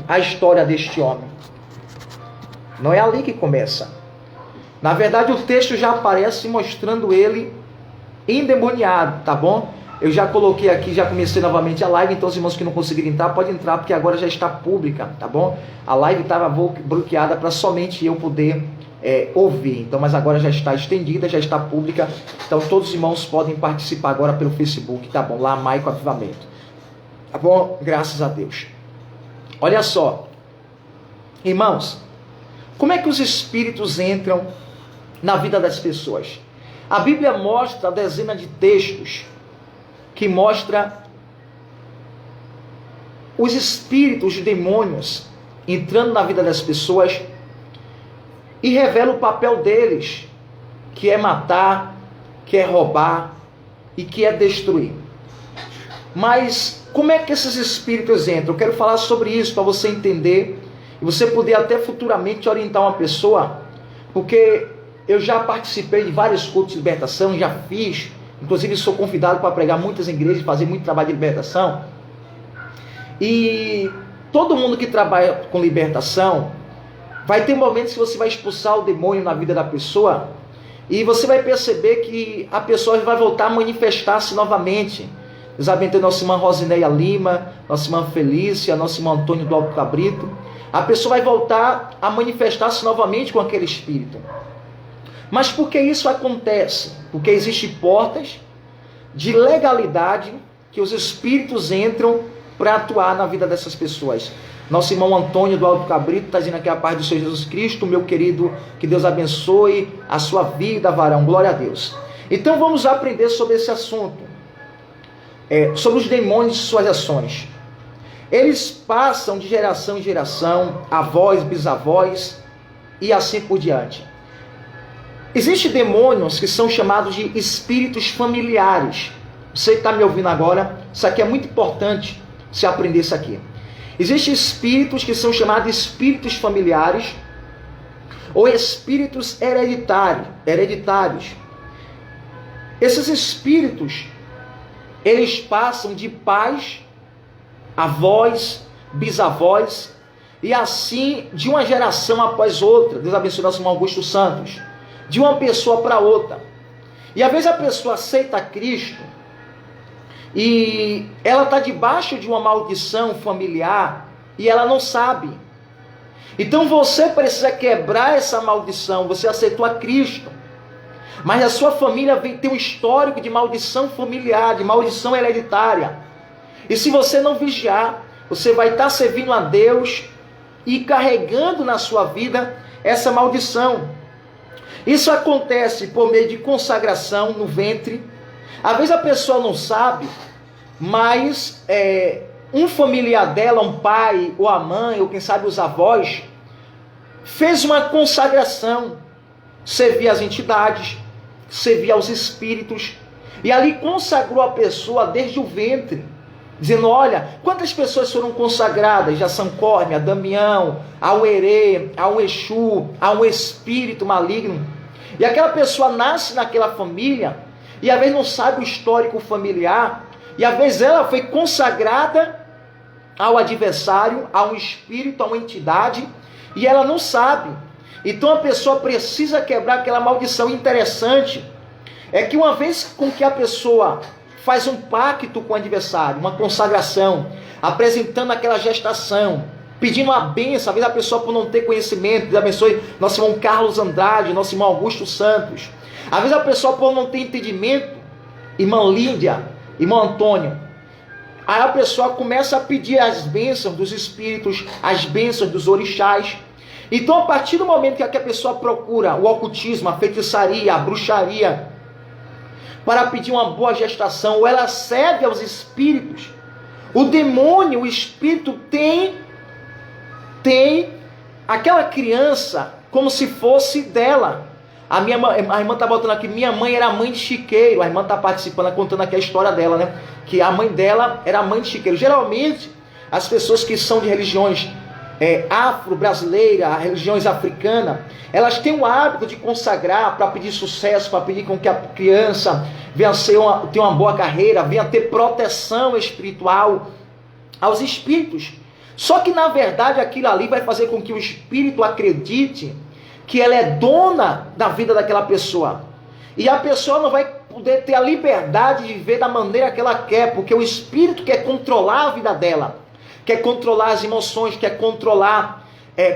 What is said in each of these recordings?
a história deste homem. Não é ali que começa. Na verdade, o texto já aparece mostrando ele endemoniado, tá bom? Eu já coloquei aqui, já comecei novamente a live, então os irmãos que não conseguirem entrar, podem entrar, porque agora já está pública, tá bom? A live estava bloqueada para somente eu poder ouvir, então, mas agora já está estendida, já está pública, então todos os irmãos podem participar agora pelo Facebook, tá bom? Lá, Maico Avivamento, tá bom? Graças a Deus. Olha só, irmãos, como é que os espíritos entram na vida das pessoas? A Bíblia mostra dezenas de textos que mostra os espíritos, os demônios entrando na vida das pessoas e revela o papel deles, que é matar, que é roubar e que é destruir. Mas como é que esses espíritos entram? Eu quero falar sobre isso para você entender e você poder até futuramente orientar uma pessoa, porque eu já participei de vários cultos de libertação, já fiz, inclusive sou convidado para pregar muitas igrejas, fazer muito trabalho de libertação. E todo mundo que trabalha com libertação, vai ter momentos que você vai expulsar o demônio na vida da pessoa, e você vai perceber que a pessoa vai voltar a manifestar-se novamente. Deus abençoe nossa irmã Rosineia Lima, nossa irmã Felícia, nosso irmão Antônio do Alto Cabrito. A pessoa vai voltar a manifestar-se novamente com aquele espírito. Mas por que isso acontece? Porque existem portas de legalidade que os espíritos entram para atuar na vida dessas pessoas. Nosso irmão Antônio do Alto Cabrito está dizendo aqui a paz do Senhor Jesus Cristo, meu querido, que Deus abençoe a sua vida, varão, glória a Deus. Então vamos aprender sobre esse assunto, sobre os demônios e suas ações. Eles passam de geração em geração, avós, bisavós e assim por diante. Existem demônios que são chamados de espíritos familiares. Você que está me ouvindo agora, isso aqui é muito importante você aprender isso aqui. Existem espíritos que são chamados de espíritos familiares ou espíritos hereditários. Esses espíritos, eles passam de pais, avós, bisavós e assim de uma geração após outra. Deus abençoe nosso irmão Augusto Santos. De uma pessoa para outra. E às vezes a pessoa aceita Cristo e ela está debaixo de uma maldição familiar e ela não sabe. Então você precisa quebrar essa maldição. Você aceitou a Cristo, mas a sua família tem um histórico de maldição familiar, de maldição hereditária. E se você não vigiar, você vai estar servindo a Deus e carregando na sua vida essa maldição. Isso acontece por meio de consagração no ventre. Às vezes a pessoa não sabe, mas um familiar dela, um pai, ou a mãe, ou quem sabe os avós, fez uma consagração, servia às entidades, servia aos espíritos, e ali consagrou a pessoa desde o ventre, dizendo, olha, quantas pessoas foram consagradas? Já São Córmia, a Damião, ao Herê, ao Exu, a um espírito maligno. E aquela pessoa nasce naquela família, e às vezes não sabe o histórico familiar, e às vezes ela foi consagrada ao adversário, a um espírito, a uma entidade, e ela não sabe. Então a pessoa precisa quebrar aquela maldição. Interessante é que uma vez com que a pessoa faz um pacto com o adversário, uma consagração, apresentando aquela gestação, pedindo uma bênção, às vezes a pessoa por não ter conhecimento, Deus abençoe nosso irmão Carlos Andrade, nosso irmão Augusto Santos, às vezes a pessoa por não ter entendimento, irmã Líndia, irmão Antônio, aí a pessoa começa a pedir as bênçãos dos espíritos, as bênçãos dos orixás. Então a partir do momento que a pessoa procura o ocultismo, a feitiçaria, a bruxaria, para pedir uma boa gestação, ou ela serve aos espíritos, o demônio, o espírito tem aquela criança como se fosse dela. A irmã está botando aqui, minha mãe era mãe de chiqueiro. A irmã está participando, contando aqui a história dela, né? Que a mãe dela era mãe de chiqueiro. Geralmente, as pessoas que são de religiões afro-brasileiras, religiões africanas, elas têm o hábito de consagrar para pedir sucesso, para pedir com que a criança venha ter uma boa carreira, venha ter proteção espiritual aos espíritos. Só que na verdade aquilo ali vai fazer com que o espírito acredite que ela é dona da vida daquela pessoa. E a pessoa não vai poder ter a liberdade de viver da maneira que ela quer, porque o espírito quer controlar a vida dela, quer controlar as emoções, quer controlar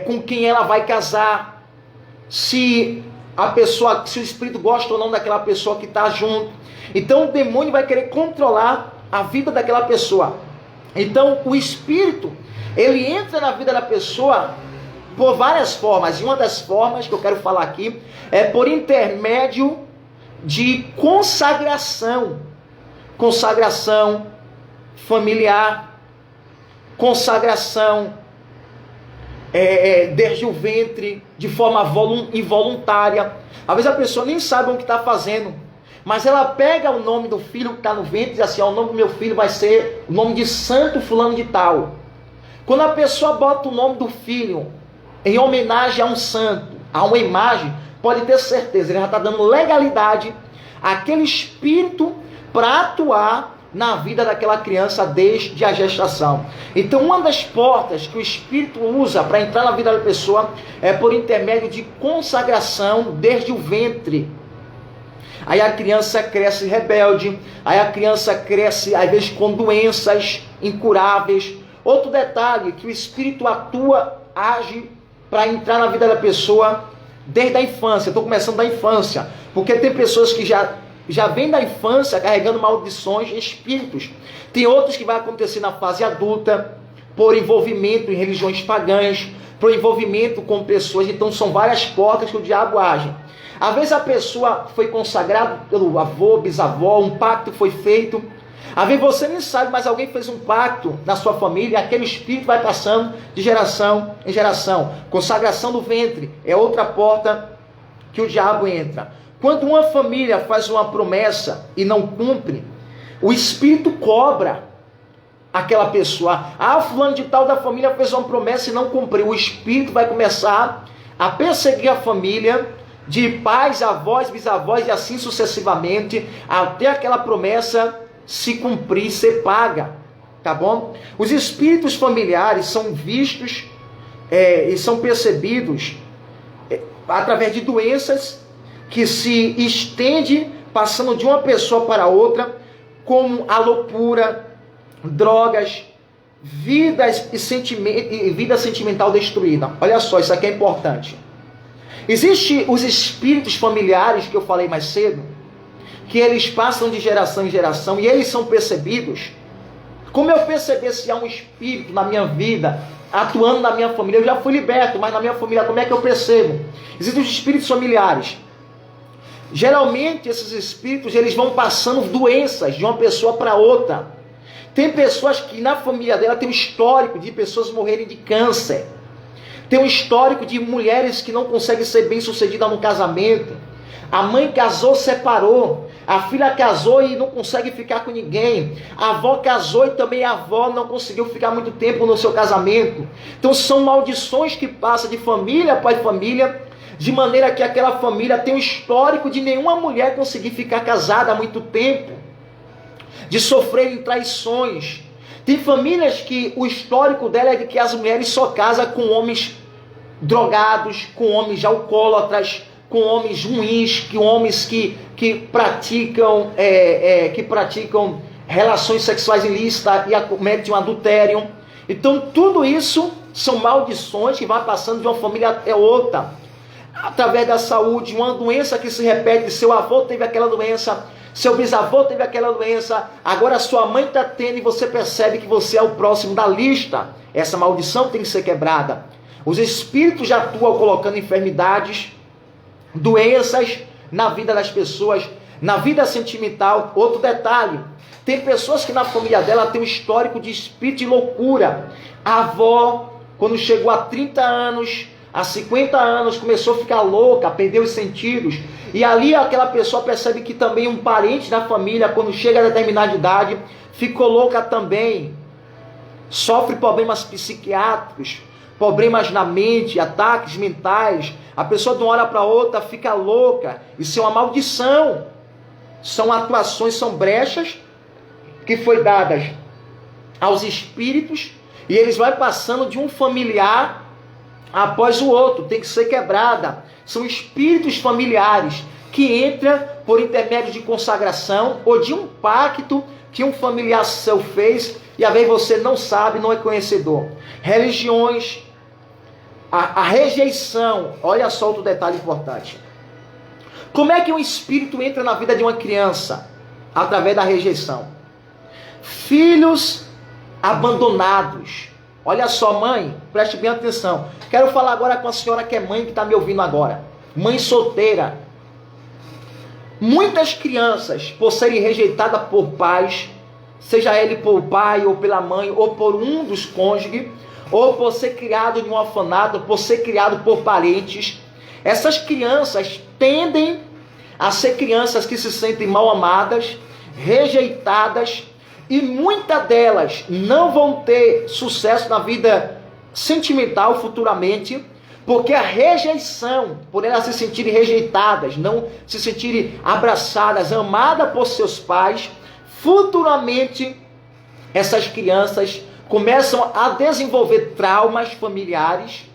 com quem ela vai casar, se o espírito gosta ou não daquela pessoa que está junto. Então o demônio vai querer controlar a vida daquela pessoa. Então o espírito, ele entra na vida da pessoa por várias formas. E uma das formas que eu quero falar aqui é por intermédio de consagração. Consagração familiar, consagração desde o ventre, de forma involuntária. Às vezes a pessoa nem sabe o que está fazendo, mas ela pega o nome do filho que está no ventre e diz assim: o nome do meu filho vai ser o nome de santo fulano de tal. Quando a pessoa bota o nome do filho em homenagem a um santo, a uma imagem, pode ter certeza, ele já está dando legalidade àquele espírito para atuar na vida daquela criança desde a gestação. Então uma das portas que o espírito usa para entrar na vida da pessoa é por intermédio de consagração desde o ventre. Aí a criança cresce rebelde, aí a criança cresce às vezes com doenças incuráveis. Outro detalhe, que o espírito age para entrar na vida da pessoa desde a infância. Estou começando da infância, porque tem pessoas que já vêm da infância carregando maldições, espíritos. Tem outros que vai acontecer na fase adulta, por envolvimento em religiões pagãs, por envolvimento com pessoas. Então são várias portas que o diabo age. Às vezes a pessoa foi consagrada pelo avô, bisavó, um pacto foi feito. Às vezes você nem sabe, mas alguém fez um pacto na sua família, e aquele espírito vai passando de geração em geração. Consagração do ventre é outra porta que o diabo entra. Quando uma família faz uma promessa e não cumpre, o espírito cobra aquela pessoa. Fulano de tal da família fez uma promessa e não cumpriu. O espírito vai começar a perseguir a família, de pais, avós, bisavós e assim sucessivamente, até aquela promessa se cumprir, ser paga, tá bom? Os espíritos familiares são vistos e são percebidos através de doenças que se estende passando de uma pessoa para outra, como a loucura, drogas, vida sentimental destruída. Olha só, isso aqui é importante. Existem os espíritos familiares que eu falei mais cedo, que eles passam de geração em geração e eles são percebidos. Como eu perceber se há um espírito na minha vida, atuando na minha família? Eu já fui liberto, mas na minha família, como é que eu percebo? Existem os espíritos familiares. Geralmente esses espíritos, eles vão passando doenças de uma pessoa para outra. Tem pessoas que na família dela tem um histórico de pessoas morrerem de câncer. Tem um histórico de mulheres que não conseguem ser bem-sucedidas no casamento. A mãe casou, separou. A filha casou e não consegue ficar com ninguém. A avó casou e também a avó não conseguiu ficar muito tempo no seu casamento. Então são maldições que passam de família para família, de maneira que aquela família tem um histórico de nenhuma mulher conseguir ficar casada há muito tempo, de sofrerem traições. Tem famílias que o histórico dela é de que as mulheres só casam com homens drogados, com homens alcoólatras, com homens ruins, com homens que praticam relações sexuais ilícitas e cometem um adultério. Então tudo isso são maldições que vão passando de uma família até outra. Através da saúde, uma doença que se repete, seu avô teve aquela doença, seu bisavô teve aquela doença, agora sua mãe está tendo e você percebe que você é o próximo da lista. Essa maldição tem que ser quebrada. Os espíritos já atuam colocando enfermidades, doenças na vida das pessoas, na vida sentimental. Outro detalhe, tem pessoas que na família dela tem um histórico de espírito de loucura. A avó, quando chegou a 30 anos, há 50 anos, começou a ficar louca, perdeu os sentidos. E ali aquela pessoa percebe que também um parente da família, quando chega a determinada idade, ficou louca também. Sofre problemas psiquiátricos, problemas na mente, ataques mentais. A pessoa de uma hora para outra fica louca. Isso é uma maldição. São atuações, são brechas que foi dadas aos espíritos E eles vão passando de um familiar após o outro, tem que ser quebrada. São espíritos familiares que entram por intermédio de consagração ou de um pacto que um familiar seu fez e às vezes você não sabe, não é conhecedor. Religiões, a rejeição, olha só outro detalhe importante. Como é que um espírito entra na vida de uma criança? Através da rejeição. Filhos abandonados. Olha só, mãe, preste bem atenção. Quero falar agora com a senhora que é mãe, que está me ouvindo agora. Mãe solteira. Muitas crianças, por serem rejeitadas por pais, seja ele por pai ou pela mãe, ou por um dos cônjuges, ou por ser criado em um orfanato, por ser criado por parentes, essas crianças tendem a ser crianças que se sentem mal amadas, rejeitadas, e muitas delas não vão ter sucesso na vida sentimental futuramente, porque a rejeição, por elas se sentirem rejeitadas, não se sentirem abraçadas, amadas por seus pais, futuramente essas crianças começam a desenvolver traumas familiares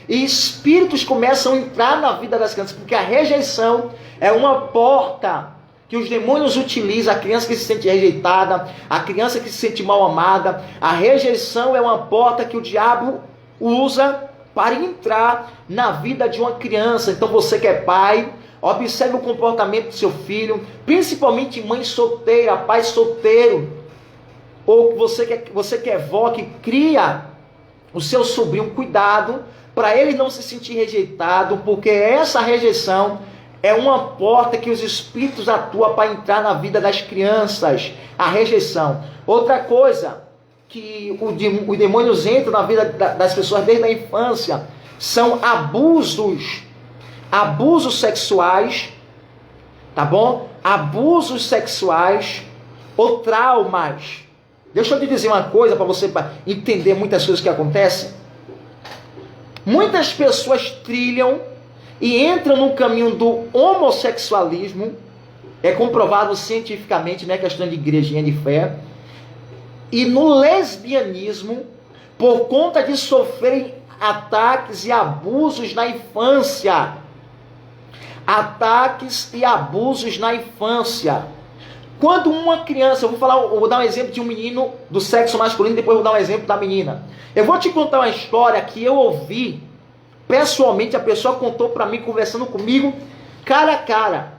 e espíritos começam a entrar na vida das crianças, porque a rejeição é uma porta que os demônios utilizam. A criança que se sente rejeitada, a criança que se sente mal amada, a rejeição é uma porta que o diabo usa para entrar na vida de uma criança. Então você que é pai, observe o comportamento do seu filho, principalmente mãe solteira, pai solteiro, ou você que é vó, que cria o seu sobrinho, cuidado para ele não se sentir rejeitado, porque essa rejeição é uma porta que os espíritos atuam para entrar na vida das crianças, a rejeição. Outra coisa que os demônios entram na vida das pessoas desde a infância são abusos sexuais, tá bom? Abusos sexuais ou traumas. Deixa eu te dizer uma coisa para você entender muitas coisas que acontecem. Muitas pessoas trilham e entram no caminho do homossexualismo, é comprovado cientificamente, não é questão de igrejinha de fé, e no lesbianismo, por conta de sofrerem ataques e abusos na infância. Ataques e abusos na infância. Quando uma criança, eu vou dar um exemplo de um menino do sexo masculino, depois eu vou dar um exemplo da menina. Eu vou te contar uma história que eu ouvi pessoalmente, a pessoa contou para mim, conversando comigo, cara a cara.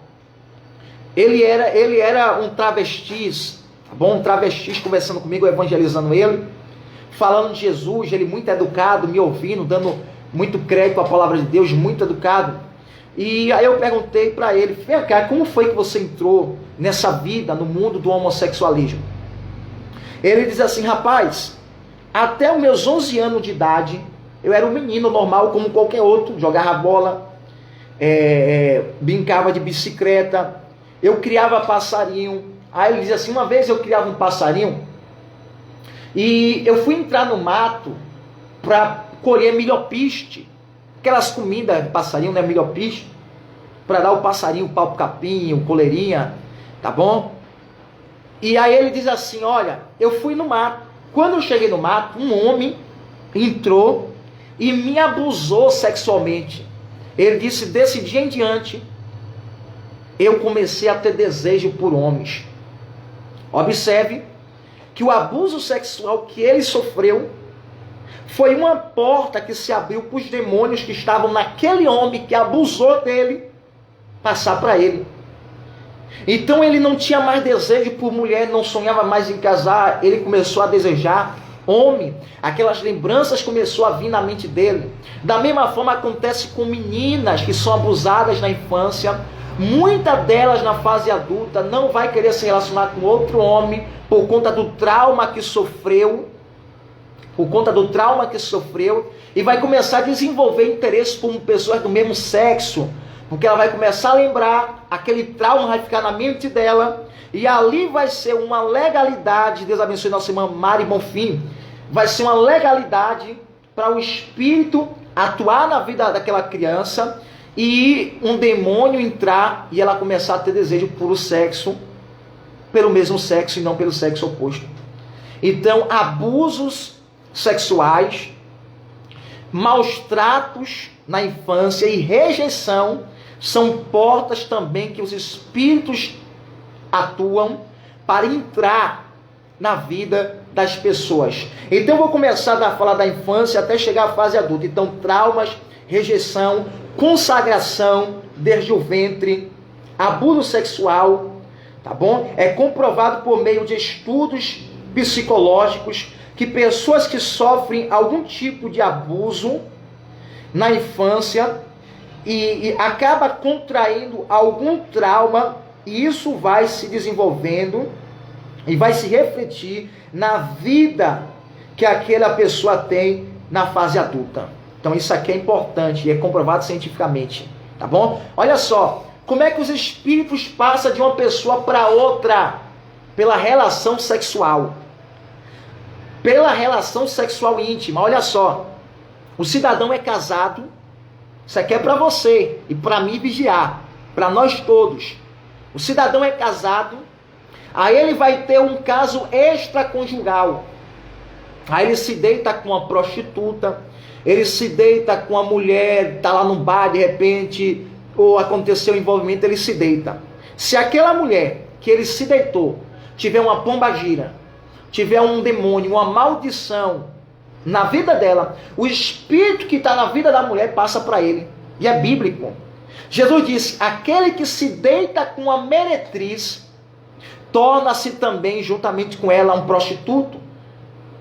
Ele era um travesti, tá bom? Um travesti conversando comigo, evangelizando ele, falando de Jesus, ele muito educado, me ouvindo, dando muito crédito à palavra de Deus, muito educado. E aí eu perguntei para ele, vem cá, como foi que você entrou nessa vida, no mundo do homossexualismo? Ele diz assim, rapaz, até os meus 11 anos de idade, eu era um menino normal como qualquer outro, jogava bola, brincava de bicicleta, eu criava passarinho. Aí ele diz assim, uma vez eu criava um passarinho e eu fui entrar no mato para colher milhopiste, aquelas comidas de passarinho, né, milhopiste, para dar o passarinho, o pau-capim, o coleirinha, tá bom? E aí ele diz assim, olha, eu fui no mato. Quando eu cheguei no mato, um homem entrou e me abusou sexualmente. Ele disse, desse dia em diante, eu comecei a ter desejo por homens. Observe que o abuso sexual que ele sofreu foi uma porta que se abriu para os demônios que estavam naquele homem que abusou dele, passar para ele. Então ele não tinha mais desejo por mulher, não sonhava mais em casar, ele começou a desejar homem. Aquelas lembranças começou a vir na mente dele. Da mesma forma acontece com meninas que são abusadas na infância. Muitas delas na fase adulta não vai querer se relacionar com outro homem por conta do trauma que sofreu, e vai começar a desenvolver interesse por pessoas do mesmo sexo, porque ela vai começar a lembrar, aquele trauma vai ficar na mente dela, e ali vai ser uma legalidade. Deus abençoe nossa irmã Mari Bonfim, vai ser uma legalidade para o espírito atuar na vida daquela criança e um demônio entrar e ela começar a ter desejo por o sexo, pelo mesmo sexo e não pelo sexo oposto. Então, abusos sexuais, maus tratos na infância e rejeição são portas também que os espíritos atuam para entrar na vida das pessoas. Então eu vou começar a falar da infância até chegar à fase adulta. Então, traumas, rejeição, consagração desde o ventre, abuso sexual, tá bom? É comprovado por meio de estudos psicológicos que pessoas que sofrem algum tipo de abuso na infância e acaba contraindo algum trauma, e isso vai se desenvolvendo e vai se refletir na vida que aquela pessoa tem na fase adulta. Então isso aqui é importante e é comprovado cientificamente, tá bom? Olha só, como é que os espíritos passam de uma pessoa para outra? Pela relação sexual. Pela relação sexual íntima. Olha só, o cidadão é casado, isso aqui é para você e para mim vigiar, para nós todos. O cidadão é casado, aí ele vai ter um caso extraconjugal. Aí ele se deita com uma prostituta, ele se deita com uma mulher, está lá no bar de repente, ou aconteceu um envolvimento, ele se deita. Se aquela mulher que ele se deitou tiver uma pombagira, tiver um demônio, uma maldição na vida dela, o espírito que está na vida da mulher passa para ele. E é bíblico. Jesus disse, aquele que se deita com a meretriz, torna-se também, juntamente com ela, um prostituto.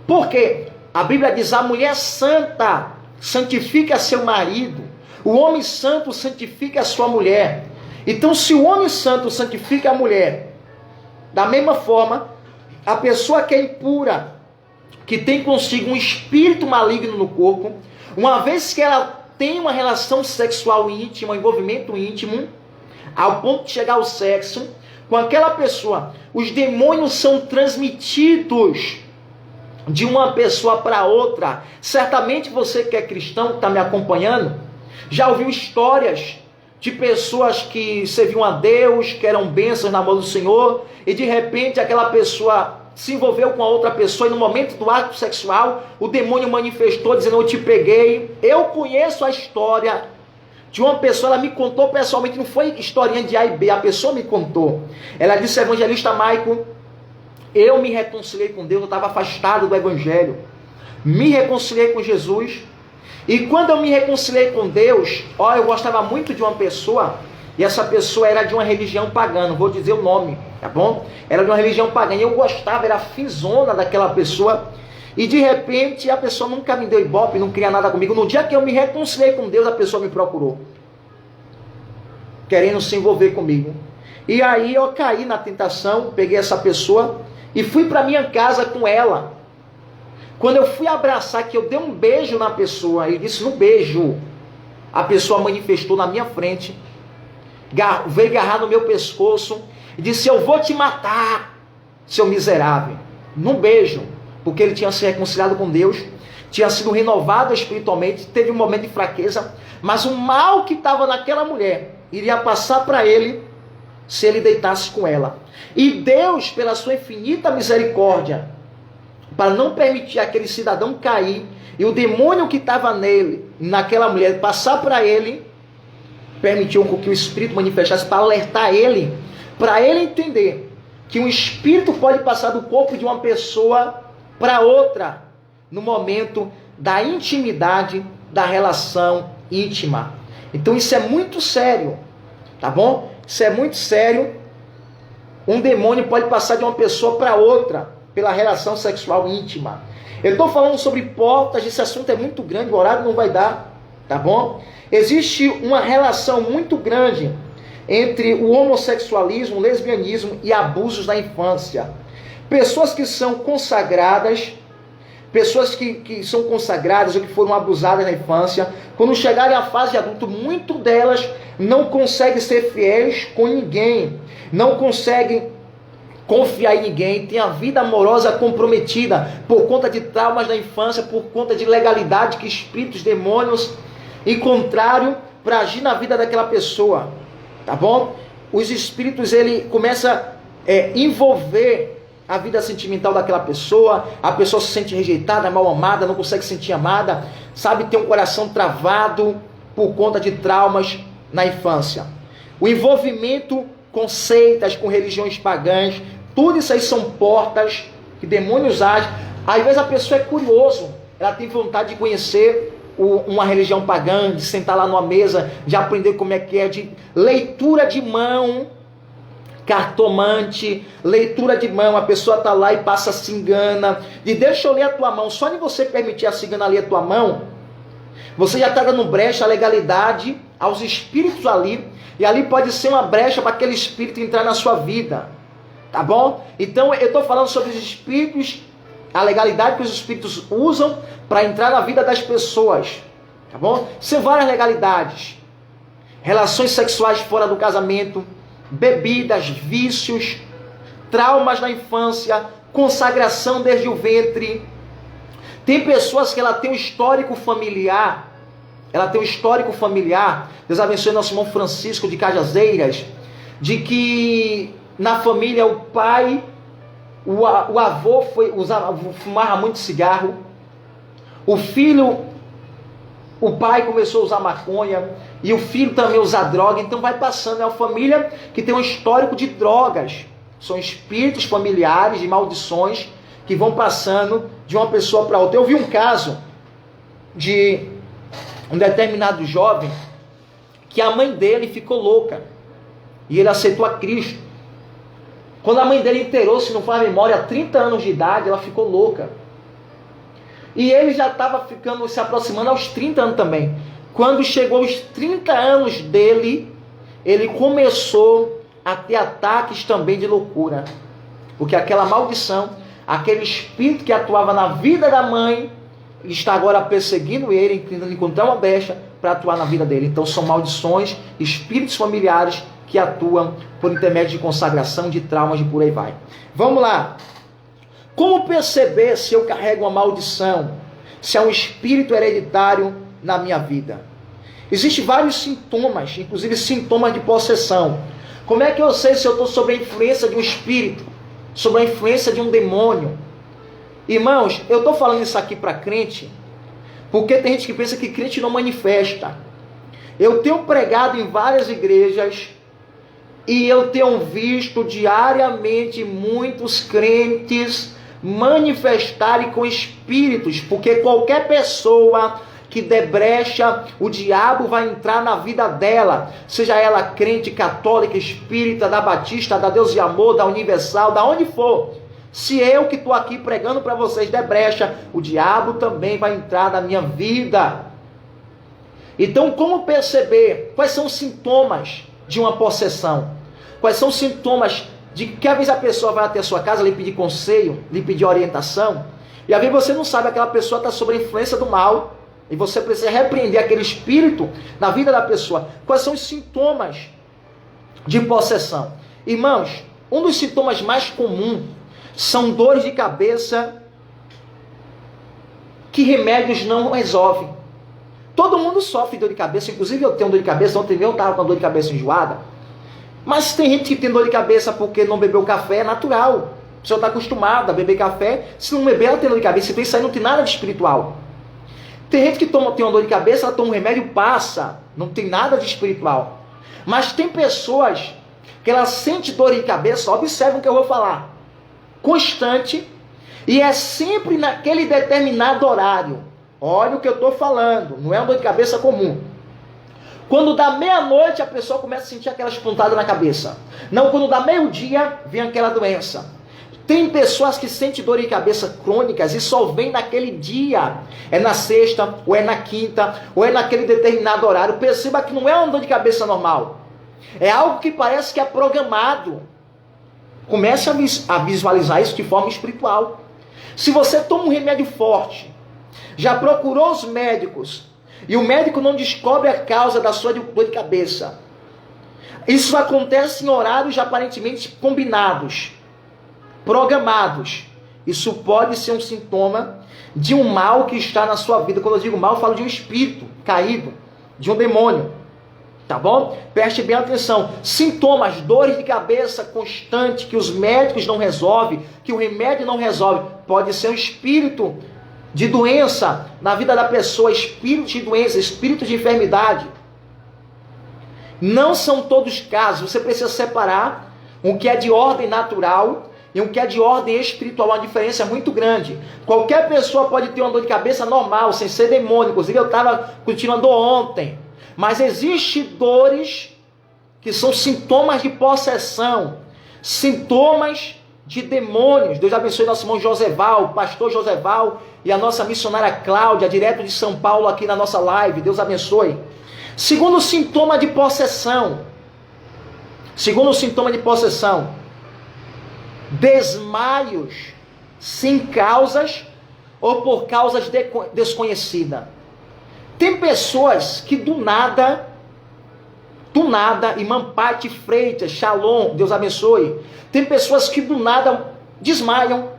Por quê? A Bíblia diz, a mulher santa santifica seu marido, o homem santo santifica a sua mulher. Então, se o homem santo santifica a mulher, da mesma forma, a pessoa que é impura, que tem consigo um espírito maligno no corpo, uma vez que ela tem uma relação sexual íntima, um envolvimento íntimo, ao ponto de chegar ao sexo, com aquela pessoa, os demônios são transmitidos de uma pessoa para outra. Certamente você que é cristão, que está me acompanhando, já ouviu histórias de pessoas que serviam a Deus, que eram bênçãos na mão do Senhor, e de repente aquela pessoa se envolveu com a outra pessoa, e no momento do ato sexual, o demônio manifestou, dizendo, eu te peguei. Eu conheço a história de uma pessoa, ela me contou pessoalmente, não foi historinha de A e B, a pessoa me contou. Ela disse, evangelista Maico, eu me reconciliei com Deus, eu estava afastado do evangelho, me reconciliei com Jesus, e quando eu me reconciliei com Deus, eu gostava muito de uma pessoa, e essa pessoa era de uma religião pagã, não vou dizer o nome, tá bom? Era de uma religião pagã, e eu gostava, era finzona daquela pessoa, e de repente a pessoa nunca me deu ibope, não queria nada comigo. No dia que eu me reconciliei com Deus, a pessoa me procurou, querendo se envolver comigo. E aí eu caí na tentação, peguei essa pessoa e fui para minha casa com ela. Quando eu fui abraçar, que eu dei um beijo na pessoa, e disse, no beijo, a pessoa manifestou na minha frente, veio agarrar no meu pescoço e disse, eu vou te matar, seu miserável. Num beijo, porque ele tinha se reconciliado com Deus, tinha sido renovado espiritualmente, teve um momento de fraqueza, mas o mal que estava naquela mulher iria passar para ele se ele deitasse com ela. E Deus, pela sua infinita misericórdia, para não permitir aquele cidadão cair, e o demônio que estava nele, naquela mulher, passar para ele, permitiu que o Espírito manifestasse para alertar ele, para ele entender que um Espírito pode passar do corpo de uma pessoa para outra, no momento da intimidade, da relação íntima. Então isso é muito sério, tá bom? Isso é muito sério. Um demônio pode passar de uma pessoa para outra, pela relação sexual íntima. Eu estou falando sobre portas, esse assunto é muito grande, o horário não vai dar, tá bom? Existe uma relação muito grande entre o homossexualismo, o lesbianismo e abusos na infância. Pessoas que são consagradas, pessoas que são consagradas ou que foram abusadas na infância, quando chegarem à fase de adulto, muito delas não conseguem ser fiéis com ninguém, não conseguem confiar em ninguém, tem a vida amorosa comprometida por conta de traumas da infância, por conta de legalidade que espíritos, demônios encontraram para agir na vida daquela pessoa, tá bom? Os espíritos, ele começa a envolver a vida sentimental daquela pessoa, a pessoa se sente rejeitada, mal amada, não consegue se sentir amada, sabe, tem um coração travado por conta de traumas na infância. O envolvimento com seitas, com religiões pagãs, tudo isso aí são portas que demônios agem. Às vezes a pessoa é curioso, ela tem vontade de conhecer uma religião pagã, de sentar lá numa mesa, de aprender como é que é, de leitura de mão, cartomante, leitura de mão, a pessoa está lá e passa a cigana, de deixa eu ler a tua mão, só de você permitir a cigana ler a tua mão, você já está dando brecha à legalidade, aos espíritos ali, e ali pode ser uma brecha para aquele espírito entrar na sua vida, tá bom? Então eu estou falando sobre os espíritos, a legalidade que os espíritos usam para entrar na vida das pessoas, tá bom? São várias legalidades, relações sexuais fora do casamento, bebidas, vícios, traumas na infância, consagração desde o ventre. Tem pessoas que ela tem um histórico familiar, Deus abençoe nosso irmão Francisco de Cajazeiras, de que na família o pai, o avô fumava muito cigarro, o filho, o pai começou a usar maconha, e o filho também usa droga, então vai passando, é uma família que tem um histórico de drogas, são espíritos familiares de maldições que vão passando de uma pessoa para outra. Eu vi um caso de um determinado jovem que a mãe dele ficou louca e ele aceitou a Cristo. Quando a mãe dele inteirou, se não faz memória, a 30 anos de idade, ela ficou louca. E ele já estava se aproximando aos 30 anos também. Quando chegou aos 30 anos dele, ele começou a ter ataques também de loucura. Porque aquela maldição, aquele espírito que atuava na vida da mãe, está agora perseguindo ele, tentando encontrar uma brecha para atuar na vida dele. Então são maldições, espíritos familiares que atuam por intermédio de consagração, de traumas e por aí vai. Vamos lá. Como perceber se eu carrego uma maldição, se é um espírito hereditário na minha vida? Existem vários sintomas, inclusive sintomas de possessão. Como é que eu sei se eu estou sob a influência de um espírito, sob a influência de um demônio? Irmãos, eu estou falando isso aqui para crente, porque tem gente que pensa que crente não manifesta. Eu tenho pregado em várias igrejas e eu tenho visto diariamente muitos crentes manifestarem com espíritos, porque qualquer pessoa que der brecha, o diabo vai entrar na vida dela, seja ela crente, católica, espírita, da Batista, da Deus de Amor, da Universal, da onde for. Se eu que estou aqui pregando para vocês der brecha, o diabo também vai entrar na minha vida. Então, como perceber quais são os sintomas de uma possessão? Quais são os sintomas de que às vezes a pessoa vai até a sua casa lhe pedir conselho, lhe pedir orientação, e às vezes você não sabe, aquela pessoa está sob a influência do mal, e você precisa repreender aquele espírito na vida da pessoa. Quais são os sintomas de possessão? Irmãos, um dos sintomas mais comuns são dores de cabeça que remédios não resolvem. Todo mundo sofre de dor de cabeça, inclusive eu tenho dor de cabeça. Ontem eu estava com dor de cabeça enjoada. Mas tem gente que tem dor de cabeça porque não bebeu café, é natural. A pessoa está acostumada a beber café, se não beber ela tem dor de cabeça, então isso aí não tem nada de espiritual. Tem gente que tem uma dor de cabeça, ela toma um remédio e passa, não tem nada de espiritual. Mas tem pessoas que ela sente dor de cabeça, observe o que eu vou falar, constante, e é sempre naquele determinado horário. Olha o que eu estou falando, não é uma dor de cabeça comum. Quando dá meia-noite, a pessoa começa a sentir aquelas pontadas na cabeça. Não, quando dá meio-dia, vem aquela doença. Tem pessoas que sentem dor de cabeça crônicas e só vem naquele dia. É na sexta, ou é na quinta, ou é naquele determinado horário. Perceba que não é uma dor de cabeça normal. É algo que parece que é programado. Comece a visualizar isso de forma espiritual. Se você toma um remédio forte, já procurou os médicos, e o médico não descobre a causa da sua dor de cabeça, isso acontece em horários aparentemente combinados, programados. Isso pode ser um sintoma de um mal que está na sua vida. Quando eu digo mal, eu falo de um espírito caído, de um demônio. Tá bom? Preste bem atenção. Sintomas, dores de cabeça constante que os médicos não resolvem, que o remédio não resolve. Pode ser um espírito de doença na vida da pessoa, espírito de doença, espírito de enfermidade. Não são todos casos. Você precisa separar o que é de ordem natural e o que é de ordem espiritual. Uma diferença muito grande. Qualquer pessoa pode ter uma dor de cabeça normal, sem ser demônio. Inclusive eu estava continuando ontem. Mas existem dores que são sintomas de possessão, sintomas de demônios. Deus abençoe nosso irmão Joseval, pastor Joseval, e a nossa missionária Cláudia, direto de São Paulo, aqui na nossa live. Deus abençoe. Segundo sintoma de possessão. Segundo sintoma de possessão. Desmaios sem causas ou por causas desconhecidas. Tem pessoas que do nada, irmã Pati Freitas, Shalom, Deus abençoe. Tem pessoas que do nada desmaiam.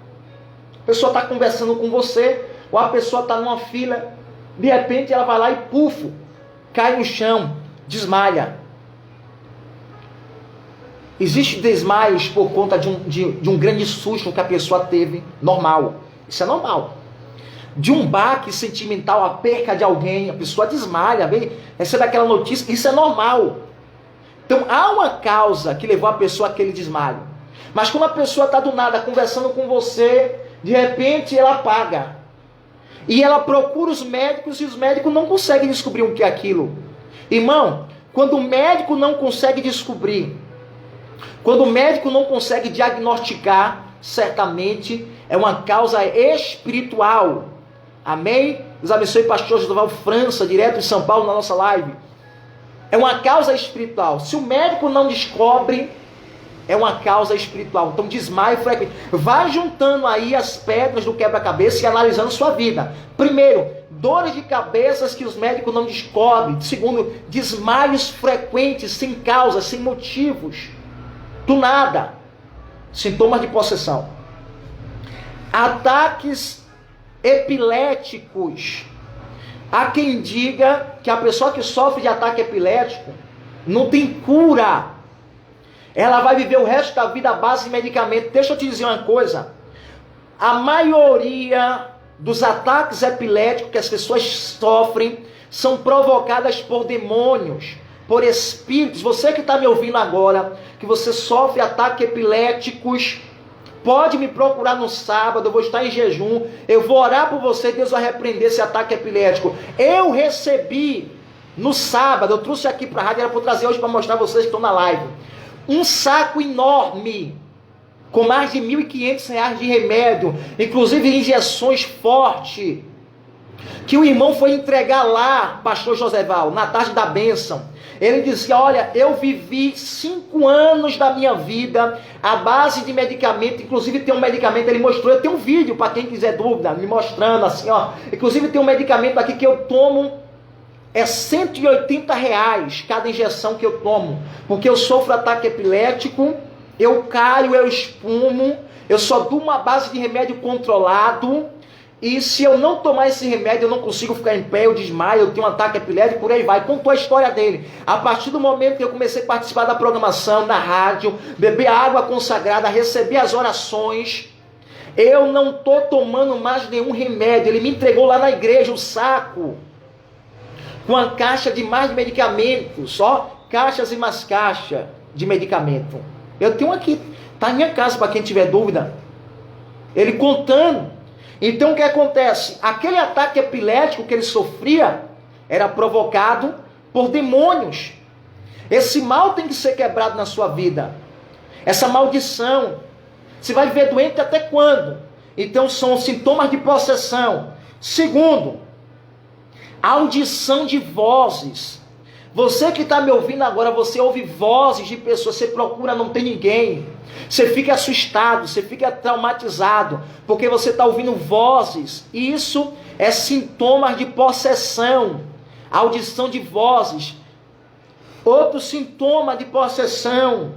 A pessoa está conversando com você, ou a pessoa está numa fila, de repente ela vai lá e pufo, cai no chão, desmaia. Existem desmaios por conta de um grande susto que a pessoa teve, normal. Isso é normal. De um baque sentimental, a perca de alguém, a pessoa desmaia, recebe aquela notícia, isso é normal. Então há uma causa que levou a pessoa àquele desmaio. Mas quando a pessoa está do nada conversando com você, de repente ela apaga. E ela procura os médicos e os médicos não conseguem descobrir o que é aquilo. Irmão, quando o médico não consegue descobrir, quando o médico não consegue diagnosticar, certamente é uma causa espiritual. Amém? Deus abençoe, pastor Joseval França, direto de São Paulo, na nossa live. É uma causa espiritual. Se o médico não descobre, é uma causa espiritual. Então, desmaio frequente. Vai juntando aí as pedras do quebra-cabeça e analisando sua vida. Primeiro, dores de cabeças que os médicos não descobrem. Segundo, desmaios frequentes, sem causa, sem motivos. Do nada. Sintomas de possessão. Ataques epiléticos. Há quem diga que a pessoa que sofre de ataque epilético não tem cura. Ela vai viver o resto da vida à base de medicamento. Deixa eu te dizer uma coisa. A maioria dos ataques epiléticos que as pessoas sofrem são provocadas por demônios, por espíritos. Você que está me ouvindo agora, que você sofre ataques epiléticos, pode me procurar no sábado, eu vou estar em jejum, eu vou orar por você, Deus vai repreender esse ataque epilético. Eu recebi no sábado, eu trouxe aqui para a rádio, era para trazer hoje para mostrar a vocês que estão na live, um saco enorme, com mais de R$1.500 de remédio, inclusive injeções fortes, que o irmão foi entregar lá, pastor Joseval, na tarde da bênção. Ele dizia, olha, eu vivi 5 anos da minha vida à base de medicamento, inclusive tem um medicamento, ele mostrou, eu tenho um vídeo para quem quiser dúvida, me mostrando assim, ó, inclusive tem um medicamento aqui que eu tomo, é R$180 cada injeção que eu tomo, porque eu sofro ataque epilético, eu caio, eu espumo, eu só dou uma base de remédio controlado, e se eu não tomar esse remédio, eu não consigo ficar em pé, eu desmaio, eu tenho um ataque epilético, por aí vai. Contou a história dele. A partir do momento que eu comecei a participar da programação, da rádio, beber água consagrada, receber as orações, eu não estou tomando mais nenhum remédio. Ele me entregou lá na igreja o saco, com a caixa de mais de medicamentos, só caixas e mais caixas de medicamento. Eu tenho aqui, está em minha casa para quem tiver dúvida. Ele contando. Então o que acontece? Aquele ataque epilético que ele sofria era provocado por demônios. Esse mal tem que ser quebrado na sua vida. Essa maldição. Você vai viver doente até quando? Então são sintomas de possessão. Segundo, audição de vozes. Você que está me ouvindo agora, você ouve vozes de pessoas, você procura, não tem ninguém. Você fica assustado, você fica traumatizado, porque você está ouvindo vozes. Isso é sintomas de possessão, audição de vozes. Outro sintoma de possessão,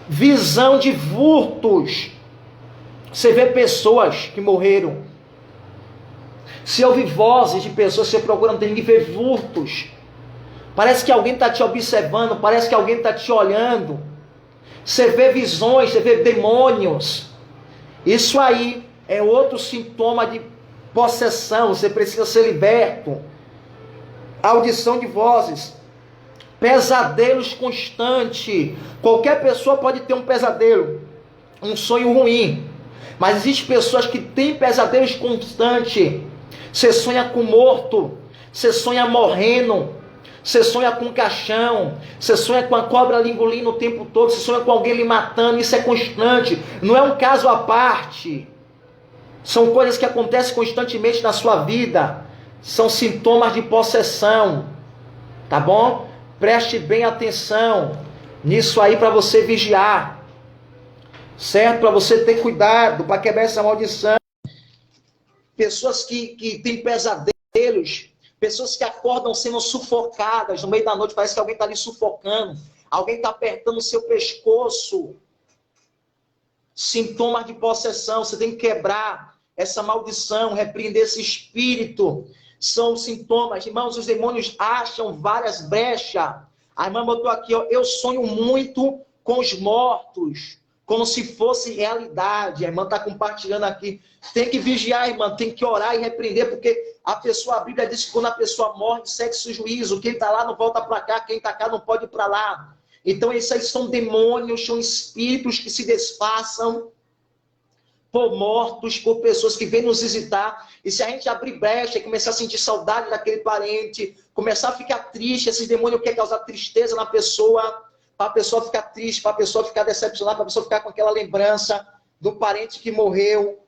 visão de vultos. Você vê pessoas que morreram. Você ouve vozes de pessoas, você procura, não tem ninguém, vê vultos. Parece que alguém está te observando, parece que alguém está te olhando. Você vê visões, você vê demônios. Isso aí é outro sintoma de possessão. Você precisa ser liberto. Audição de vozes. Pesadelos constantes. Qualquer pessoa pode ter um pesadelo, um sonho ruim. Mas existem pessoas que têm pesadelos constantes. Você sonha com morto. Você sonha morrendo. Você sonha com um caixão, você sonha com a cobra lhe engolindo o tempo todo, você sonha com alguém lhe matando, isso é constante, não é um caso à parte, são coisas que acontecem constantemente na sua vida, são sintomas de possessão, tá bom? Preste bem atenção nisso aí para você vigiar, certo? Para você ter cuidado, para quebrar essa maldição. Pessoas que têm pesadelos, pessoas que acordam sendo sufocadas no meio da noite, parece que alguém está ali sufocando, alguém está apertando o seu pescoço. Sintomas de possessão, você tem que quebrar essa maldição, repreender esse espírito. São sintomas, irmãos, os demônios acham várias brechas. A irmã botou aqui, ó, eu sonho muito com os mortos, como se fosse realidade. A irmã está compartilhando aqui. Tem que vigiar, irmã, tem que orar e repreender, porque a Bíblia diz que quando a pessoa morre, segue-se o juízo. Quem está lá não volta para cá, quem está cá não pode ir para lá. Então, esses aí são demônios, são espíritos que se disfarçam por mortos, por pessoas que vêm nos visitar. E se a gente abrir brecha e começar a sentir saudade daquele parente, começar a ficar triste, esses demônios querem causar tristeza na pessoa, para a pessoa ficar triste, para a pessoa ficar decepcionada, para a pessoa ficar com aquela lembrança do parente que morreu,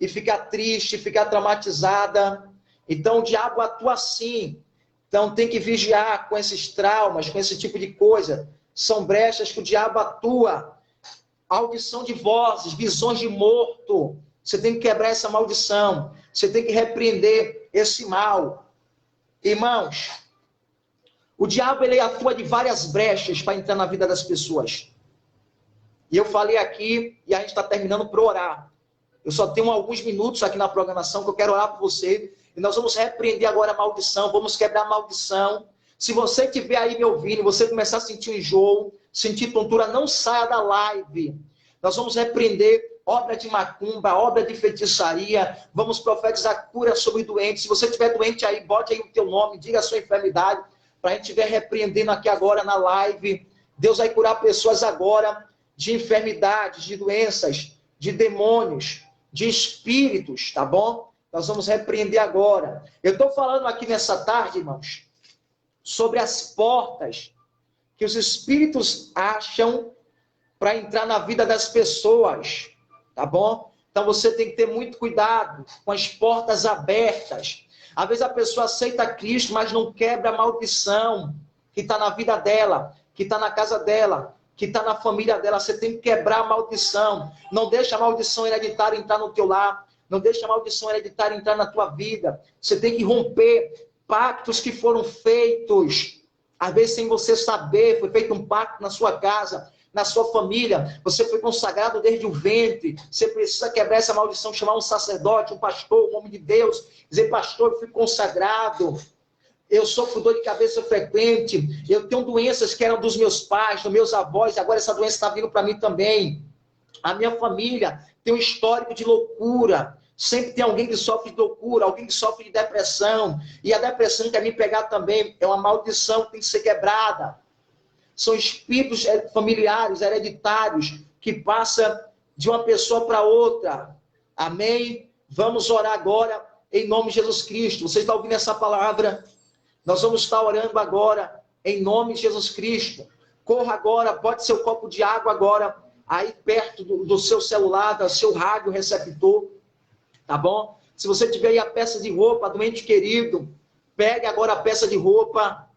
e ficar triste, ficar traumatizada. Então o diabo atua assim. Então tem que vigiar com esses traumas, com esse tipo de coisa. São brechas que o diabo atua. Audição de vozes, visões de morto. Você tem que quebrar essa maldição. Você tem que repreender esse mal. Irmãos, o diabo ele atua de várias brechas para entrar na vida das pessoas. E eu falei aqui, e a gente está terminando para orar. Eu só tenho alguns minutos aqui na programação que eu quero orar por você. E nós vamos repreender agora a maldição, vamos quebrar a maldição. Se você estiver aí me ouvindo, você começar a sentir um enjoo, sentir tontura, não saia da live. Nós vamos repreender obra de macumba, obra de feitiçaria. Vamos profetizar cura sobre doentes. Se você estiver doente aí, bote aí o teu nome, diga a sua enfermidade, para a gente estiver repreendendo aqui agora na live. Deus vai curar pessoas agora de enfermidades, de doenças, de demônios, de espíritos, tá bom? Nós vamos repreender agora. Eu estou falando aqui nessa tarde, irmãos, sobre as portas que os espíritos acham para entrar na vida das pessoas, tá bom? Então você tem que ter muito cuidado com as portas abertas. Às vezes a pessoa aceita Cristo, mas não quebra a maldição que está na vida dela, que está na casa dela, que está na família dela. Você tem que quebrar a maldição. Não deixa a maldição hereditária entrar no teu lar. Não deixa a maldição hereditária entrar na tua vida. Você tem que romper pactos que foram feitos. Às vezes sem você saber, foi feito um pacto na sua casa, na sua família. Você foi consagrado desde o ventre. Você precisa quebrar essa maldição, chamar um sacerdote, um pastor, um homem de Deus. Dizer, pastor, eu fui consagrado. Eu sofro dor de cabeça frequente. Eu tenho doenças que eram dos meus pais, dos meus avós. Agora essa doença está vindo para mim também. A minha família tem um histórico de loucura. Sempre tem alguém que sofre de loucura, alguém que sofre de depressão. E a depressão quer me pegar também. É uma maldição que tem que ser quebrada. São espíritos familiares, hereditários, que passam de uma pessoa para outra. Amém? Vamos orar agora em nome de Jesus Cristo. Você está ouvindo essa palavra? Nós vamos estar orando agora em nome de Jesus Cristo. Corra agora, bote seu copo de água agora, aí perto do seu celular, do seu rádio receptor. Tá bom? Se você tiver aí a peça de roupa do ente querido, pegue agora a peça de roupa.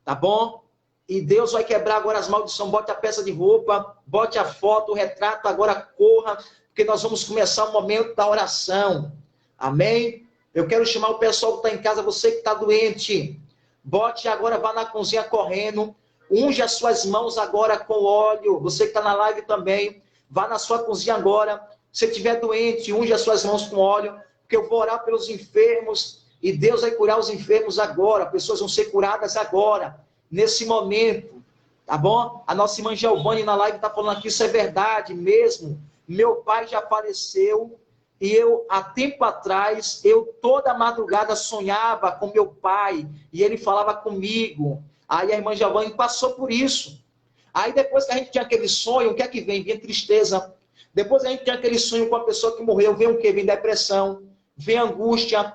Tá bom? E Deus vai quebrar agora as maldições. Bote a peça de roupa, bote a foto, o retrato, agora corra, porque nós vamos começar o momento da oração. Amém? Eu quero chamar o pessoal que está em casa, você que está doente. Bote agora, vá na cozinha correndo. Unge as suas mãos agora com óleo. Você que está na live também, vá na sua cozinha agora. Se estiver doente, unge as suas mãos com óleo, porque eu vou orar pelos enfermos E Deus vai curar os enfermos agora. Pessoas vão ser curadas agora, nesse momento. Tá bom? A nossa irmã Giovanni na live está falando aqui, isso é verdade mesmo. Meu pai já faleceu e eu, há tempo atrás, eu toda madrugada sonhava com meu pai e ele falava comigo. Aí a irmã Giovanni passou por isso. Aí depois que a gente tinha aquele sonho, o que é que vem? Vem tristeza. Depois a gente tem aquele sonho com a pessoa que morreu, vem o quê? Vem depressão, vem angústia.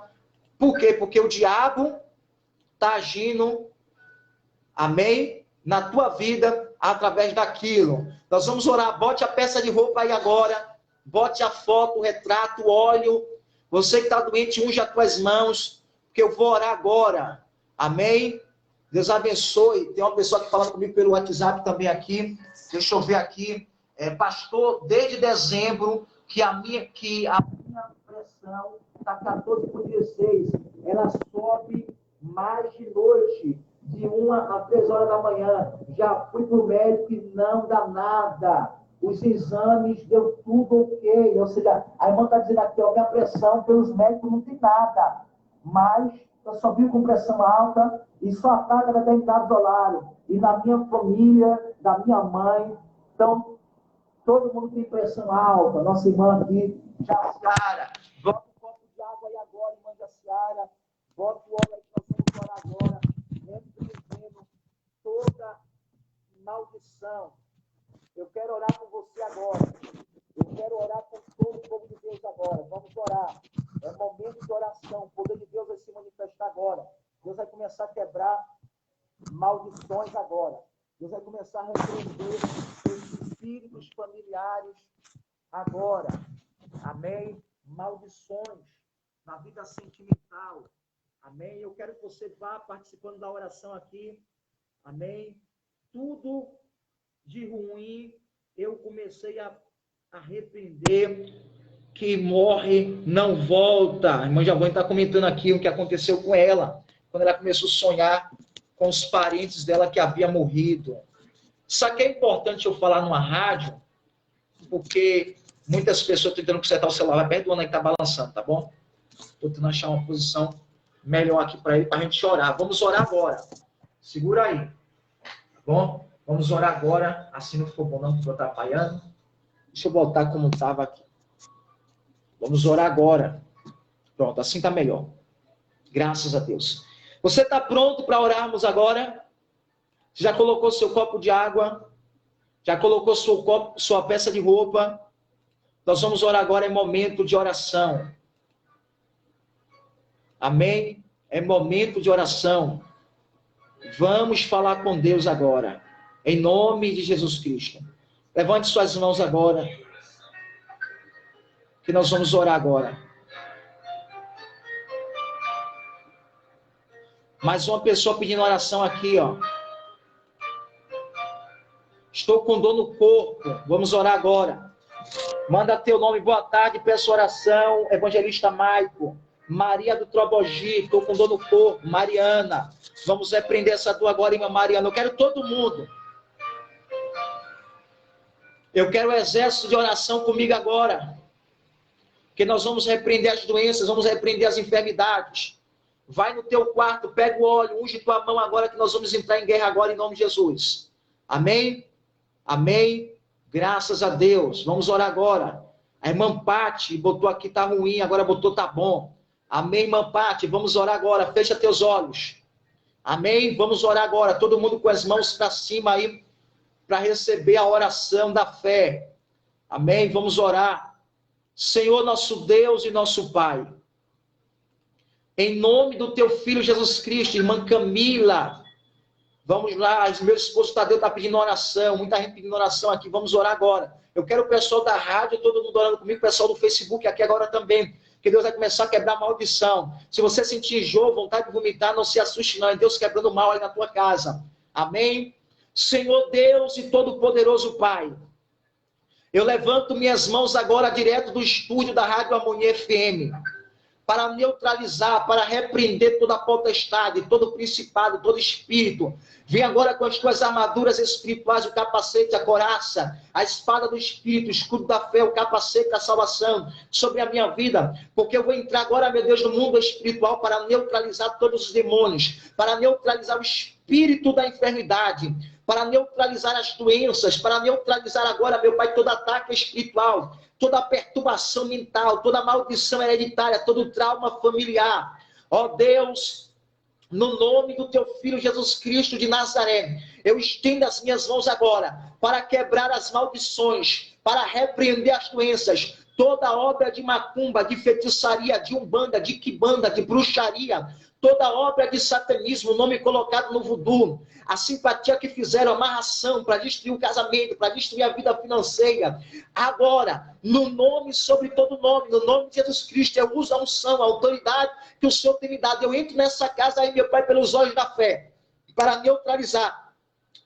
Por quê? Porque o diabo está agindo, amém? Na tua vida, através daquilo. Nós vamos orar, bote a peça de roupa aí agora, bote a foto, o retrato, o óleo. Você que está doente, unja as tuas mãos, porque eu vou orar agora. Amém? Deus abençoe. Tem uma pessoa que falando comigo pelo WhatsApp também aqui. Deixa eu ver aqui. Pastor, desde dezembro, que a minha pressão está 14/16. Ela sobe mais de noite, de 1 a 3 horas da manhã. Já fui para o médico e não dá nada. Os exames deu tudo ok. Ou seja, a irmã está dizendo aqui, ó, minha pressão pelos médicos não tem nada. Mas eu só vivo com pressão alta e só ataca determinados horários. E na minha família, da minha mãe, então, todo mundo tem pressão alta. Nossa irmã aqui, Jaciara. Bota um copo de água aí agora, irmã Jaciara. Bota o óleo aí que nós vamos orar agora. Repreendendo toda maldição. Eu quero orar com você agora. Eu quero orar com todo o povo de Deus agora. Vamos orar. É momento de oração. O poder de Deus vai se manifestar agora. Deus vai começar a quebrar maldições agora. Deus vai começar a repreender esses espíritos familiares agora. Amém? Maldições na vida sentimental. Amém? Eu quero que você vá participando da oração aqui. Amém? Tudo de ruim eu comecei a repreender. Que morre não volta. A irmã Giovanni está comentando aqui o que aconteceu com ela, quando ela começou a sonhar com os parentes dela que havia morrido. Isso aqui é importante eu falar numa rádio, porque muitas pessoas estão tentando consertar o celular. Vai perto do ano aí que está balançando, tá bom? Estou tentando achar uma posição melhor aqui para ele, para a gente orar. Vamos orar agora. Segura aí. Tá bom? Vamos orar agora. Assim não ficou bom, não estou atrapalhando. Deixa eu voltar como estava aqui. Vamos orar agora. Pronto, assim está melhor. Graças a Deus. Você está pronto para orarmos agora? Já colocou seu copo de água? Já colocou sua peça de roupa? Nós vamos orar agora, é momento de oração. Amém? É momento de oração. Vamos falar com Deus agora. Em nome de Jesus Cristo. Levante suas mãos agora. Que nós vamos orar agora. Mais uma pessoa pedindo oração aqui, ó. Estou com dor no corpo. Vamos orar agora. Manda teu nome. Boa tarde. Peço oração. Evangelista Maico. Maria do Trobogi. Estou com dor no corpo. Mariana. Vamos repreender essa dor agora, irmã Mariana. Eu quero todo mundo. Eu quero o exército de oração comigo agora. Que nós vamos repreender as doenças, vamos repreender as enfermidades. Vai no teu quarto, pega o óleo, unge tua mão agora, que nós vamos entrar em guerra agora, em nome de Jesus. Amém? Amém? Graças a Deus. Vamos orar agora. A irmã Pati botou aqui, tá ruim, agora botou tá bom. Amém, irmã Pati? Vamos orar agora. Fecha teus olhos. Amém? Vamos orar agora. Todo mundo com as mãos para cima aí, para receber a oração da fé. Amém? Vamos orar. Senhor, nosso Deus e nosso Pai, em nome do teu Filho Jesus Cristo, irmã Camila, vamos lá, meu esposo Tadeu está pedindo oração, muita gente pedindo oração aqui, vamos orar agora. Eu quero o pessoal da rádio, todo mundo orando comigo, o pessoal do Facebook aqui agora também, que Deus vai começar a quebrar a maldição. Se você sentir enjoo, vontade de vomitar, não se assuste não, é Deus quebrando o mal aí na tua casa. Amém? Senhor Deus e Todo-Poderoso Pai, eu levanto minhas mãos agora direto do estúdio da Rádio Harmonia FM. para neutralizar, para repreender toda a potestade, todo principado, todo espírito. Vem agora com as tuas armaduras espirituais, o capacete, a coraça, a espada do Espírito, o escudo da fé, o capacete da salvação sobre a minha vida, porque eu vou entrar agora, meu Deus, no mundo espiritual para neutralizar todos os demônios, para neutralizar o espírito da enfermidade, para neutralizar as doenças, para neutralizar agora, meu Pai, todo ataque espiritual, toda perturbação mental, toda maldição hereditária, todo trauma familiar. Ó Deus, no nome do teu Filho Jesus Cristo de Nazaré, eu estendo as minhas mãos agora para quebrar as maldições, para repreender as doenças, toda obra de macumba, de feitiçaria, de umbanda, de quibanda, de bruxaria, toda obra de satanismo, nome colocado no voodoo, a simpatia que fizeram, amarração para destruir o casamento, para destruir a vida financeira. Agora, no nome sobre todo nome, no nome de Jesus Cristo, eu uso a unção, a autoridade que o Senhor tem me dado. Eu entro nessa casa aí, meu Pai, pelos olhos da fé, para neutralizar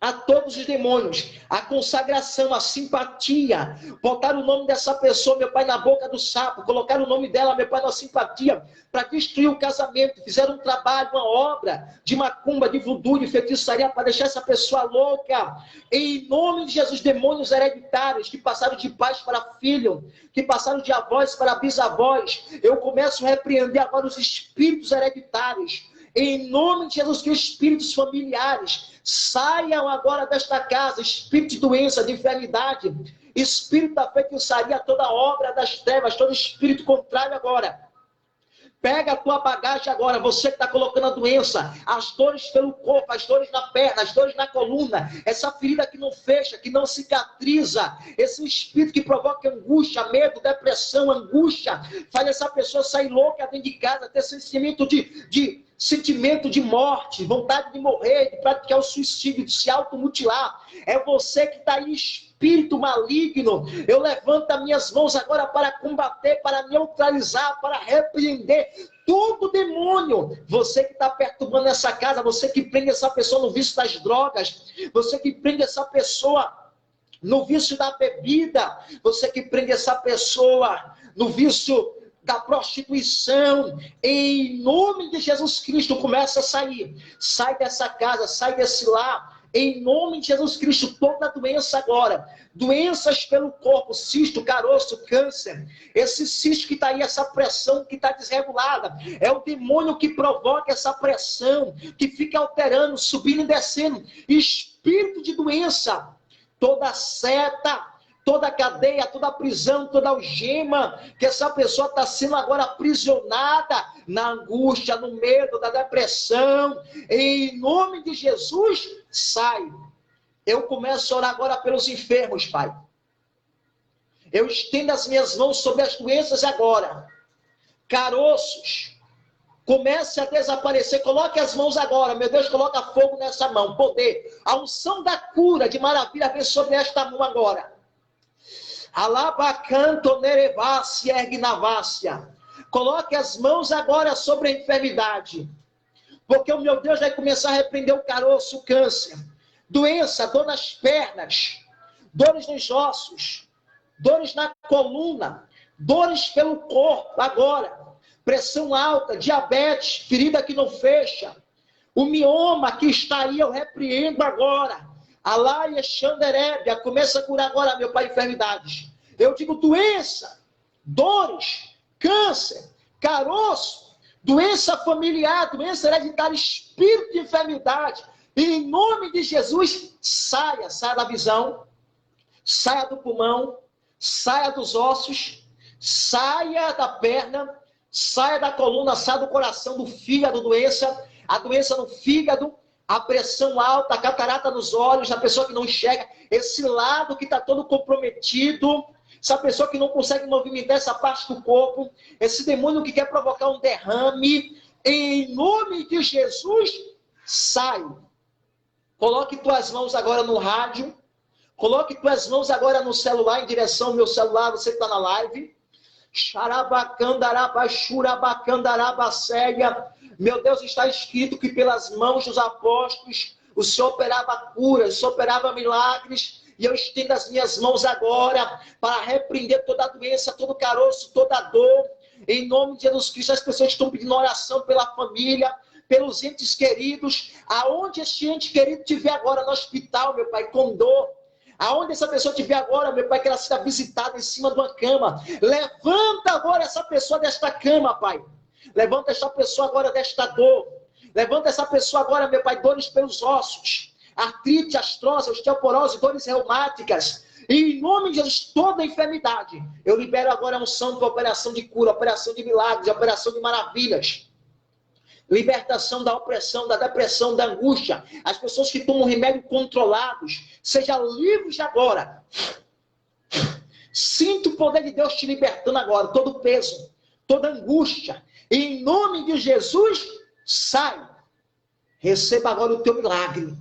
a todos os demônios, a consagração, a simpatia, botar o nome dessa pessoa, meu Pai, na boca do sapo, colocar o nome dela, meu Pai, na simpatia, para destruir o casamento. Fizeram um trabalho, uma obra de macumba, de voodoo, de feitiçaria, para deixar essa pessoa louca. Em nome de Jesus, demônios hereditários que passaram de pais para filho, que passaram de avós para bisavós, eu começo a repreender agora os espíritos hereditários. Em nome de Jesus, que os espíritos familiares saiam agora desta casa, espírito de doença, de enfermidade, espírito da feitiçaria, toda obra das trevas, todo espírito contrário agora. Pega a tua bagagem agora, você que está colocando a doença, as dores pelo corpo, as dores na perna, as dores na coluna, essa ferida que não fecha, que não cicatriza, esse espírito que provoca angústia, medo, depressão, angústia, faz essa pessoa sair louca dentro de casa, ter sentimento sentimento de morte, vontade de morrer, de praticar o suicídio, de se automutilar. É você que está aí, espírito maligno. Eu levanto as minhas mãos agora para combater, para neutralizar, para repreender todo demônio. Você que está perturbando essa casa, você que prende essa pessoa no vício das drogas, você que prende essa pessoa no vício da bebida, você que prende essa pessoa no vício da prostituição, em nome de Jesus Cristo, começa a sair. Sai dessa casa, sai desse lar. Em nome de Jesus Cristo, toda doença agora, doenças pelo corpo, cisto, caroço, câncer, esse cisto que está aí, essa pressão que está desregulada, é o demônio que provoca essa pressão, que fica alterando, subindo e descendo, espírito de doença, toda seta, toda cadeia, toda prisão, toda algema, que essa pessoa está sendo agora aprisionada na angústia, no medo, da depressão, em nome de Jesus, sai. Eu começo a orar agora pelos enfermos, Pai. Eu estendo as minhas mãos sobre as doenças agora. Caroços, comece a desaparecer. Coloque as mãos agora, meu Deus, coloca fogo nessa mão, poder. A unção da cura, de maravilha, vem sobre esta mão agora. Alabacanto nerevácia ergnavácia. Coloque as mãos agora sobre a enfermidade, porque o meu Deus vai começar a repreender o caroço, o câncer, doença, dor nas pernas, dores nos ossos, dores na coluna, dores pelo corpo agora, pressão alta, diabetes, ferida que não fecha, o mioma que está aí, eu repreendo agora. Alaia Xanderébia, começa a curar agora, meu Pai, enfermidades. Eu digo doença, dores, câncer, caroço, doença familiar, doença hereditária, espírito de enfermidade. Em nome de Jesus, saia da visão, saia do pulmão, saia dos ossos, saia da perna, saia da coluna, saia do coração, do fígado, doença, a doença no fígado, a pressão alta, a catarata nos olhos, a pessoa que não enxerga, esse lado que está todo comprometido, essa pessoa que não consegue movimentar essa parte do corpo, esse demônio que quer provocar um derrame, em nome de Jesus, sai. Coloque tuas mãos agora no rádio, coloque tuas mãos agora no celular, em direção ao meu celular, você que está na live. Meu Deus, está escrito que pelas mãos dos apóstolos o Senhor operava curas, o Senhor operava milagres, e eu estendo as minhas mãos agora para repreender toda a doença, todo caroço, toda dor, Em nome de Jesus Cristo, as pessoas estão pedindo oração pela família, pelos entes queridos. Aonde este ente querido estiver agora no hospital, meu Pai, com dor. Aonde essa pessoa estiver agora, meu Pai, que ela seja visitada em cima de uma cama. Levanta agora essa pessoa desta cama, Pai. Levanta essa pessoa agora desta dor. Levanta essa pessoa agora, meu Pai, dores pelos ossos. Artrite, astrose, osteoporose, dores reumáticas. E em nome de Jesus, toda enfermidade. Eu libero agora a unção de operação de cura, operação de milagres, operação de maravilhas. Libertação da opressão, da depressão, da angústia. As pessoas que tomam remédio controlados, sejam livres agora. Sinto o poder de Deus te libertando agora. Todo peso, toda angústia. E em nome de Jesus, sai. Receba agora o teu milagre.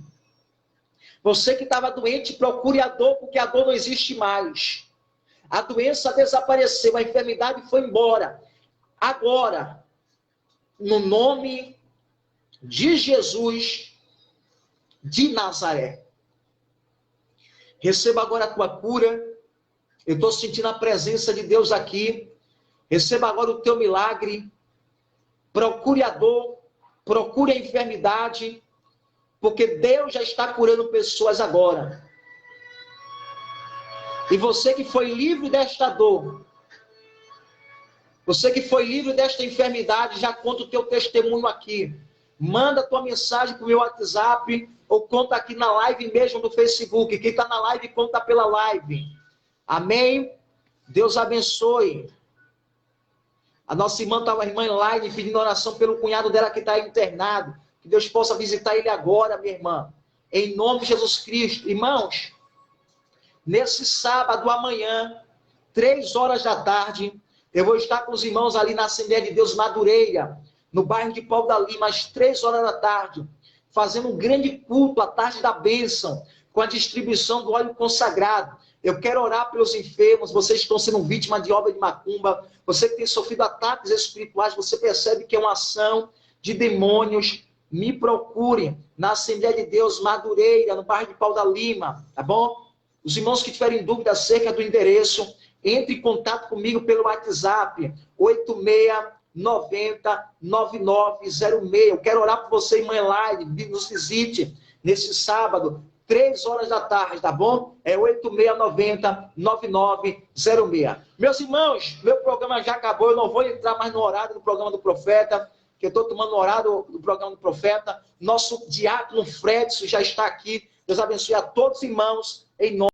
Você que estava doente, procure a dor, porque a dor não existe mais. A doença desapareceu, a enfermidade foi embora. Agora, no nome de Jesus de Nazaré. Receba agora a tua cura. Eu estou sentindo a presença de Deus aqui. Receba agora o teu milagre. Procure a dor, procure a enfermidade, porque Deus já está curando pessoas agora. E você que foi livre desta dor, você que foi livre desta enfermidade, já conta o teu testemunho aqui. Manda a tua mensagem para o meu WhatsApp, ou conta aqui na live mesmo do Facebook. Quem está na live, conta pela live. Amém? Deus abençoe. A nossa irmã estava, a irmã Elaine, pedindo oração pelo cunhado dela que está internado. Que Deus possa visitar ele agora, minha irmã. Em nome de Jesus Cristo. Irmãos, nesse sábado amanhã, 3 horas da tarde, eu vou estar com os irmãos ali na Assembleia de Deus Madureira, no bairro de Paulo da Lima, às 3 horas da tarde, fazendo um grande culto, a tarde da bênção, com a distribuição do óleo consagrado. Eu quero orar pelos enfermos, vocês que estão sendo vítimas de obra de macumba, você que tem sofrido ataques espirituais, você percebe que é uma ação de demônios. Me procure na Assembleia de Deus Madureira, no bairro de Paulo da Lima, tá bom? Os irmãos que tiverem dúvida acerca do endereço, entre em contato comigo pelo WhatsApp, 86909906. Eu quero orar por você, irmã Elaine, nos visite nesse sábado, 3 horas da tarde, tá bom? É 86909906. Meus irmãos, meu programa já acabou, eu não vou entrar mais no horário do programa do profeta, que eu estou tomando o horário do programa do profeta. Nosso diácono Fredson já está aqui. Deus abençoe a todos os irmãos, em nome